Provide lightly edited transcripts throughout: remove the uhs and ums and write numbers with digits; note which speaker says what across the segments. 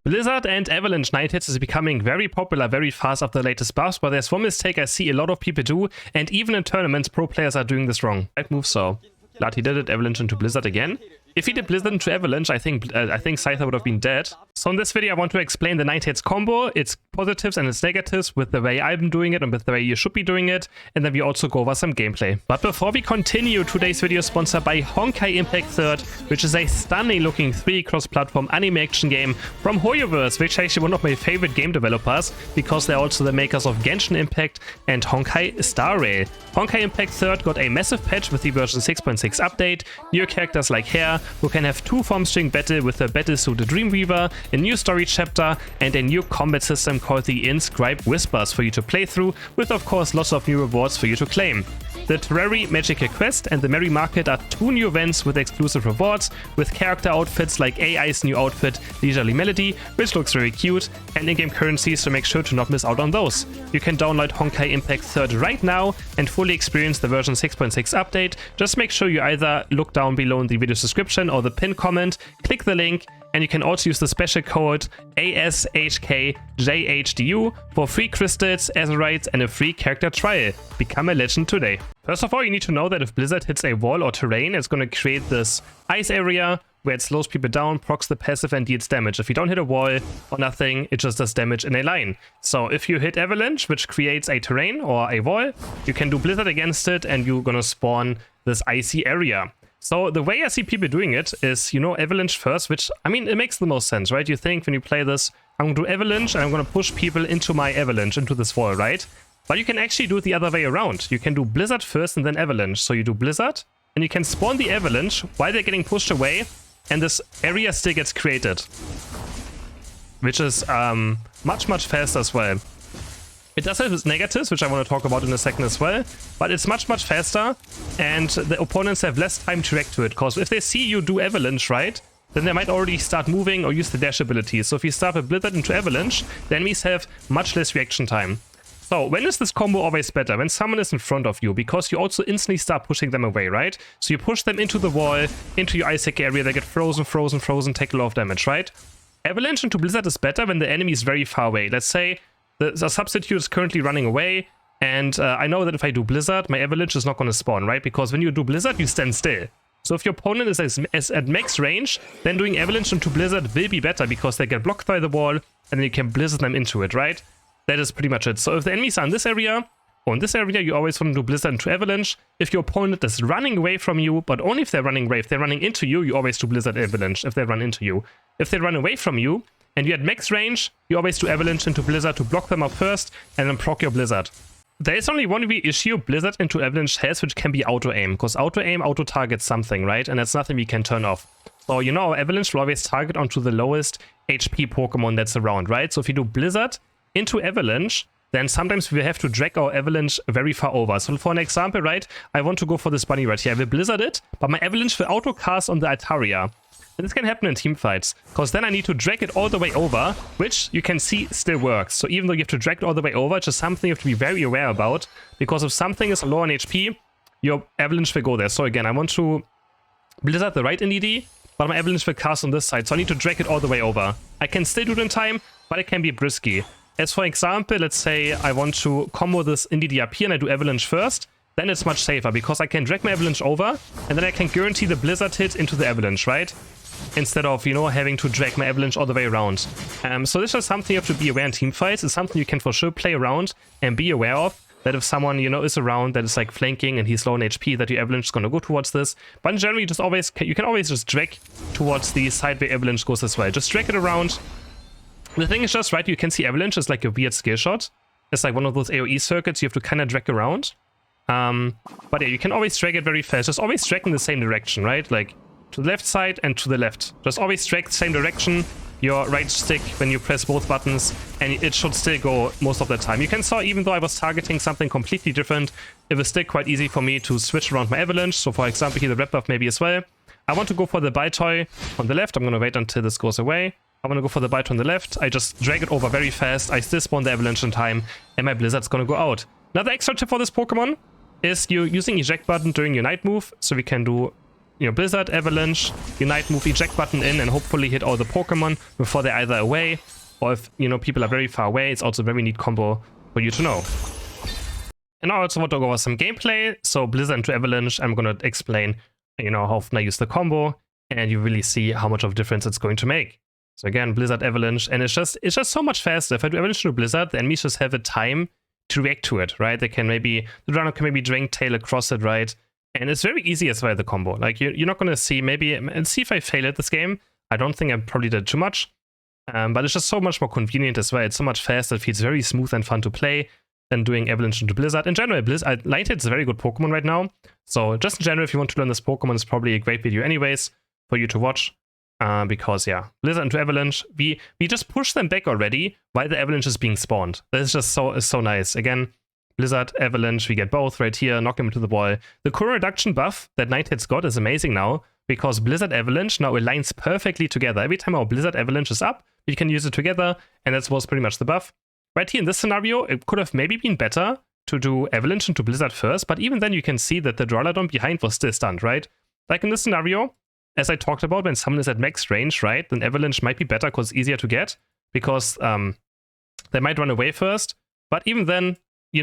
Speaker 1: Blizzard and Avalanche Night Hits is becoming very popular very fast after the latest buffs, but there's one mistake I see a lot of people do, and even in tournaments, pro players are doing this wrong. Right move, so glad he did it. Avalanche into Blizzard again. If he did Blizzard into Avalanche, I think Scyther would have been dead. So in this video, I want to explain the Night Hits combo, its positives and its negatives, with the way I'm doing it and with the way you should be doing it, and then we also go over some gameplay. But before we continue, today's video is sponsored by Honkai Impact 3rd, which is a stunning looking 3 cross-platform anime action game from HoYoverse, which is actually one of my favorite game developers, because they're also the makers of Genshin Impact and Honkai Star Rail. Honkai Impact 3rd got a massive patch with the version 6.6 update, new characters like Hare, who can have 2 form string battle with a battle-suited Dreamweaver, a new story chapter, and a new combat system called the Inscribed Whispers for you to play through, with of course lots of new rewards for you to claim. The Terrari Magical Quest and the Merry Market are 2 new events with exclusive rewards, with character outfits like AI's new outfit, Leisurely Melody, which looks very cute, and in-game currencies, so make sure to not miss out on those. You can download Honkai Impact 3rd right now and fully experience the version 6.6 update. Just make sure you either look down below in the video description or the pinned comment, click the link, and you can also use the special code ASHKJHDU for free crystals, azurites, and a free character trial. Become a legend today. First of all, you need to know that if Blizzard hits a wall or terrain, it's going to create this ice area where it slows people down, procs the passive, and deals damage. If you don't hit a wall or nothing, it just does damage in a line. So if you hit Avalanche, which creates a terrain or a wall, you can do Blizzard against it, and you're going to spawn this icy area. So the way I see people doing it is, you know, Avalanche first, which, I mean, it makes the most sense, right? You think when you play this, I'm going to do Avalanche and I'm going to push people into my Avalanche, into this wall, right? But you can actually do it the other way around. You can do Blizzard first and then Avalanche. So you do Blizzard and you can spawn the Avalanche while they're getting pushed away, and this area still gets created, which is much faster as well. It does have its negatives, which I want to talk about in a second as well, but it's much faster, and the opponents have less time to react to it, because if they see you do Avalanche, right, then they might already start moving or use the dash ability. So if you start with Blizzard into Avalanche, the enemies have much less reaction time. So when is this combo always better? When someone is in front of you, because you also instantly start pushing them away, right? So you push them into the wall, into your ice area, they get frozen, take a lot of damage, right? Avalanche into Blizzard is better when the enemy is very far away. Let's say the substitute is currently running away, and I know that if I do Blizzard, my Avalanche is not going to spawn, right? Because when you do Blizzard, you stand still. So if your opponent is at max range, then doing Avalanche into Blizzard will be better, because they get blocked by the wall, and then you can Blizzard them into it, right? That is pretty much it. So if the enemies are in this area, or in this area, you always want to do Blizzard into Avalanche. If your opponent is running away from you, but only if they're running away, if they're running into you, you always do Blizzard Avalanche if they run into you. If they run away from you, and you're at max range, you always do Avalanche into Blizzard to block them up first, and then proc your Blizzard. There is only one wee issue Blizzard into Avalanche has, which can be auto-aim, because auto-aim auto-targets something, right? And that's nothing we can turn off. So, you know, Avalanche will always target onto the lowest HP Pokemon that's around, right? So if you do Blizzard into Avalanche, then sometimes we have to drag our Avalanche very far over. So for an example, right, I want to go for this bunny right here. I will Blizzard it, but my Avalanche will auto-cast on the Altaria. And this can happen in teamfights, because then I need to drag it all the way over, which you can see still works. So even though you have to drag it all the way over, it's just something you have to be very aware about, because if something is low on HP, your Avalanche will go there. So again, I want to Blizzard the right NDD, but my Avalanche will cast on this side, so I need to drag it all the way over. I can still do it in time, but it can be risky. As for example, let's say I want to combo this NDD up here and I do Avalanche first, then it's much safer, because I can drag my Avalanche over, and then I can guarantee the Blizzard hit into the Avalanche, right? Instead of, you know, having to drag my Avalanche all the way around. So this is something you have to be aware in teamfights. It's something you can for sure play around and be aware of, that if someone, you know, is around that is like flanking and he's low on HP, that your Avalanche is going to go towards this. But in general, you can always just drag towards the side where Avalanche goes as well. Just drag it around. The thing is just, right, you can see Avalanche is like a weird skill shot. It's like one of those AoE circuits you have to kind of drag around. But yeah, you can always drag it very fast. Just always drag in the same direction, right? Like to the left side and to the left. Just always drag the same direction, your right stick when you press both buttons, and it should still go most of the time. You can saw, even though I was targeting something completely different, it was still quite easy for me to switch around my Avalanche. So for example, here the red buff maybe as well. I want to go for the Baltoy on the left. I'm going to wait until this goes away. I want to go for the Baltoy on the left. I just drag it over very fast. I still spawn the Avalanche in time, and my Blizzard's going to go out. Another extra tip for this Pokemon is you using eject button during your night move. So we can do Blizzard, Avalanche, Unite, move, eject button in, and hopefully hit all the Pokemon before they're either away, or if, people are very far away, it's also a very neat combo for you to know. And now I also want to go over some gameplay. So Blizzard into Avalanche, I'm going to explain, how often I use the combo, and you really see how much of a difference it's going to make. So again, Blizzard, Avalanche, and it's just so much faster. If I do Avalanche to Blizzard, the enemies just have a time to react to it, right? The runner can maybe drink tail across it, right? And it's very easy as well, the combo. Like, you're not going to see and see if I fail at this game. I don't think I probably did too much. But it's just so much more convenient as well. It's so much faster. It feels very smooth and fun to play than doing Avalanche into Blizzard. In general, NINETALES is a very good Pokemon right now. So just in general, if you want to learn this Pokemon, it's probably a great video anyways for you to watch. Because, yeah, Blizzard into Avalanche, we just push them back already while the Avalanche is being spawned. That is just so nice. Again, Blizzard, Avalanche, we get both right here, knock them into the wall. The core reduction buff that NINETALES got is amazing now, because Blizzard Avalanche now aligns perfectly together. Every time our Blizzard Avalanche is up, we can use it together, and that was pretty much the buff. Right here in this scenario, it could have maybe been better to do Avalanche into Blizzard first, but even then you can see that the Duraludon behind was still stunned, right? Like in this scenario, as I talked about, when someone is at max range, right, then Avalanche might be better because it's easier to get, because they might run away first. But even then, he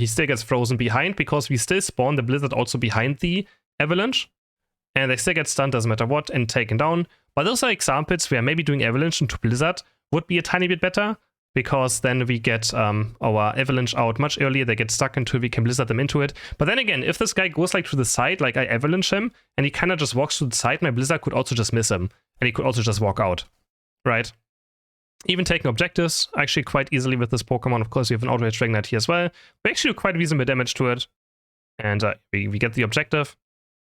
Speaker 1: still gets frozen behind, because we still spawn the Blizzard also behind the Avalanche, and they still get stunned, doesn't matter what, and taken down. But those are examples where maybe doing Avalanche into Blizzard would be a tiny bit better, because then we get our Avalanche out much earlier. They get stuck into it, we can Blizzard them into it. But then again, if this guy goes like to the side, like I Avalanche him, and he kind of just walks to the side, my Blizzard could also just miss him, and he could also just walk out, right? Even taking objectives actually quite easily with this Pokemon. Of course, we have an Outrage Dragonite here as well. We actually do quite reasonable damage to it, and we get the objective.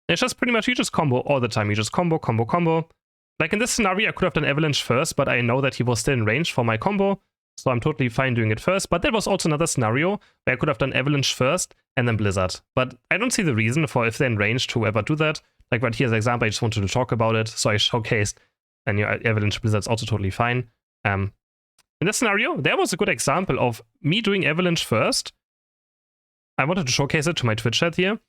Speaker 1: It's just pretty much, you just combo all the time. You just combo. Like in this scenario, I could have done Avalanche first, but I know that he was still in range for my combo, so I'm totally fine doing it first. But there was also another scenario where I could have done Avalanche first and then Blizzard. But I don't see the reason for, if they're in range, to ever do that. Like right here's an example, I just wanted to talk about it, so I showcased, and Avalanche Blizzard's also totally fine. In this scenario, there was a good example of me doing Avalanche first. I wanted to showcase it to my Twitch chat here.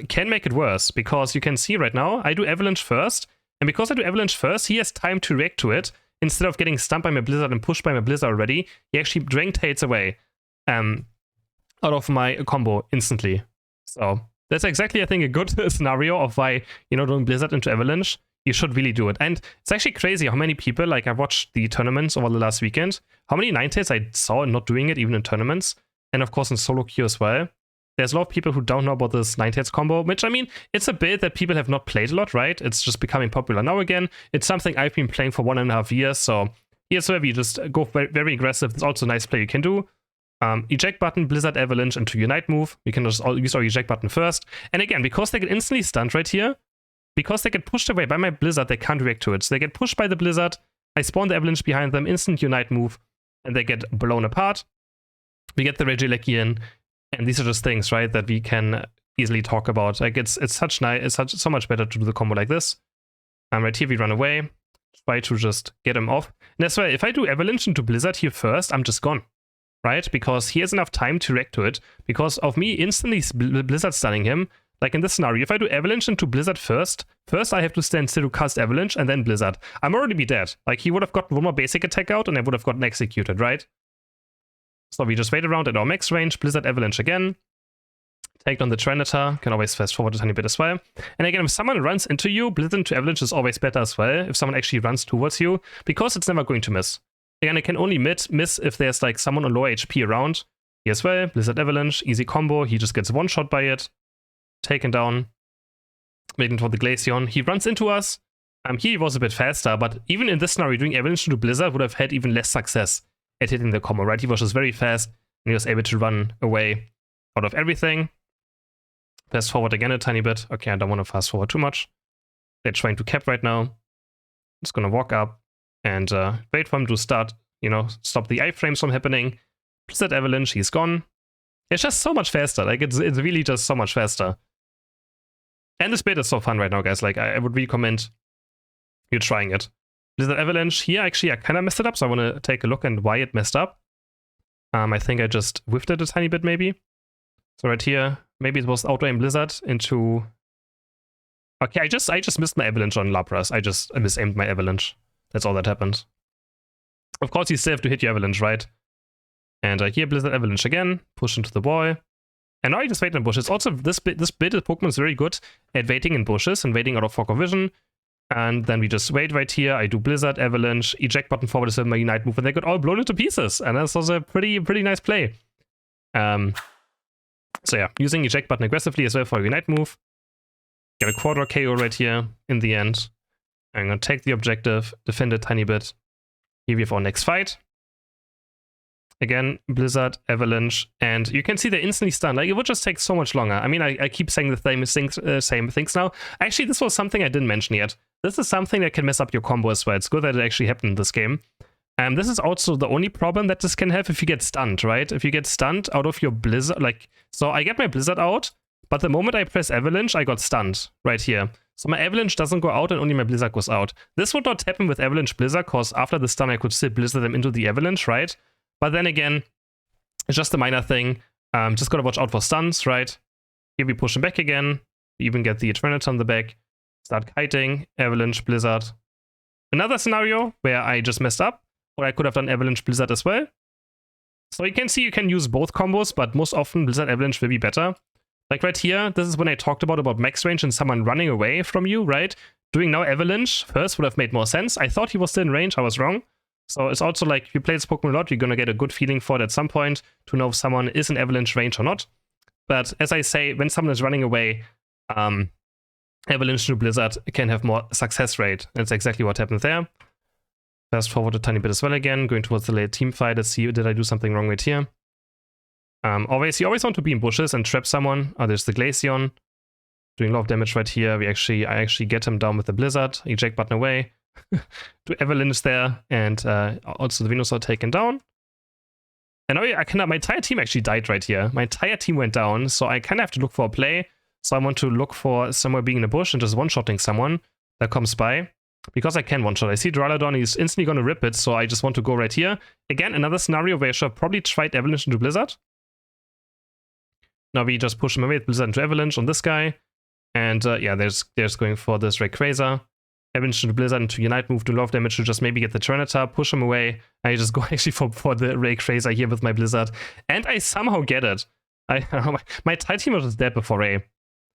Speaker 1: Can make it worse, because you can see right now, I do Avalanche first, and because I do Avalanche first, he has time to react to it. Instead of getting stunned by my Blizzard and pushed by my Blizzard already, he actually Drain Tails away out of my combo instantly. So that's exactly, I think, a good scenario of why, doing Blizzard into Avalanche, you should really do it. And it's actually crazy how many people, like I watched the tournaments over the last weekend, how many NINETALES I saw not doing it even in tournaments, and of course in solo queue as well. There's a lot of people who don't know about this NINETALES combo, which, I mean, it's a build that people have not played a lot, right? It's just becoming popular now again. It's something I've been playing for 1.5 years, so here's where we just go very, very aggressive. It's also a nice play you can do. Eject button, Blizzard, Avalanche, into Unite move. We can just use our eject button first. And again, because they get instantly stunned right here, because they get pushed away by my Blizzard, they can't react to it. So they get pushed by the Blizzard, I spawn the Avalanche behind them, instant Unite move, and they get blown apart. We get the Regieleki in. And these are just things, right, that we can easily talk about. Like it's so much better to do the combo like this. Right here we run away, try to just get him off. And that's why if I do Avalanche into Blizzard here first, I'm just gone, right? Because he has enough time to react to it. Because of me instantly Blizzard stunning him. Like in this scenario, if I do Avalanche into Blizzard first I have to stand still to cast Avalanche and then Blizzard. I'm already be dead. Like he would have gotten one more basic attack out and I would have gotten executed, right? So we just wait around at our max range, Blizzard Avalanche again, take down the Tyranitar, can always fast forward a tiny bit as well. And again, if someone runs into you, Blizzard into Avalanche is always better as well, if someone actually runs towards you, because it's never going to miss. Again, it can only miss if there's like someone on low HP around. Here as well, Blizzard Avalanche, easy combo, he just gets one shot by it, taken down, waiting for the Glaceon. He runs into us, here he was a bit faster, but even in this scenario, doing Avalanche into Blizzard would have had even less success at hitting the combo, right? He was just very fast, and he was able to run away out of everything. Fast forward again a tiny bit. Okay, I don't want to fast forward too much. They're trying to cap right now. I'm just gonna walk up and wait for him to start, stop the iframes from happening. Blizzard Avalanche, he's gone. It's just so much faster. Like, it's really just so much faster. And this build is so fun right now, guys. Like, I would recommend you trying it. Blizzard Avalanche here, actually, I kind of messed it up, so I want to take a look at why it messed up. I think I just whiffed it a tiny bit, maybe. So right here, maybe it was auto-aim Blizzard into... Okay, I just missed my Avalanche on Lapras. I just misaimed my Avalanche. That's all that happened. Of course, you still have to hit your Avalanche, right? And here, Blizzard Avalanche again. Push into the wall. And now I just wait in bushes. Also, this build of Pokemon is very good at waiting in bushes and waiting out of fog of vision. And then we just wait right here. I do Blizzard, Avalanche, eject button forward is my Unite move, and they got all blown into pieces. And that was a pretty nice play. So yeah, using eject button aggressively as well for a Unite move. Get a Quadra KO right here in the end. I'm gonna take the objective, defend a tiny bit. Here we have our next fight. Again, Blizzard, Avalanche, and you can see they're instantly stunned. Like, it would just take so much longer. I mean, I keep saying the same things now. Actually, this was something I didn't mention yet. This is something that can mess up your combo as well. It's good that it actually happened in this game. This is also the only problem that this can have if you get stunned, right? If you get stunned out of your Blizzard, like, so I get my Blizzard out, but the moment I press Avalanche, I got stunned right here. So my Avalanche doesn't go out and only my Blizzard goes out. This would not happen with Avalanche Blizzard, because after the stun, I could still Blizzard them into the Avalanche, right? But then again, it's just a minor thing. Just gotta watch out for stuns, right? Here we push him back again. We even get the Eternator on the back. Start kiting, Avalanche, Blizzard. Another scenario where I just messed up, or I could have done Avalanche, Blizzard as well. So you can see you can use both combos, but most often Blizzard, Avalanche will be better. Like right here, this is when I talked about max range and someone running away from you, right? Doing now Avalanche first would have made more sense. I thought he was still in range, I was wrong. So it's also like, if you play this Pokemon a lot, you're gonna get a good feeling for it at some point to know if someone is in Avalanche range or not. But as I say, when someone is running away, Avalanche to Blizzard can have more success rate. That's exactly what happened there. Fast forward a tiny bit as well again, going towards the late team fight. Let's see, did I do something wrong right here? You always want to be in bushes and trap someone. Oh, there's the Glaceon. Doing a lot of damage right here. I actually get him down with the Blizzard. Eject button away. Do Avalanche there, and also the Venusaur taken down. And now my entire team actually died right here. My entire team went down, so I kind of have to look for a play. So I want to look for somewhere being in a bush and just one-shotting someone that comes by. Because I can one-shot. I see Duraludon, he's instantly going to rip it, so I just want to go right here. Again, another scenario where I should have probably tried Avalanche into Blizzard. Now we just push him away with Blizzard into Avalanche on this guy. And yeah, there's going for this Rayquaza. Avalanche into Blizzard into Unite move, do a lot of damage to just maybe get the Eternator, push him away. I just go actually for the Rayquaza here with my Blizzard. And I somehow get it. My entire team was just dead before Ray.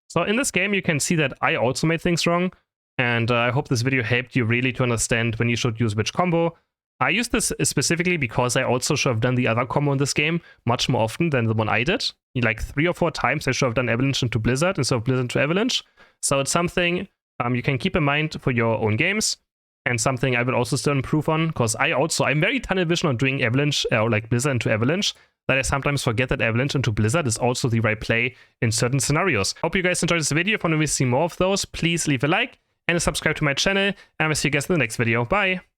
Speaker 1: So in this game, you can see that I also made things wrong. And I hope this video helped you really to understand when you should use which combo. I used this specifically because I also should have done the other combo in this game much more often than the one I did. Like 3 or 4 times I should have done Avalanche into Blizzard instead of Blizzard into Avalanche. So it's something you can keep in mind for your own games, and something I will also still improve on, because I'm very tunnel vision on doing Avalanche, or like Blizzard into Avalanche, that I sometimes forget that Avalanche into Blizzard is also the right play in certain scenarios. Hope you guys enjoyed this video. If you want to see more of those, please leave a like and subscribe to my channel, and I'll see you guys in the next video. Bye!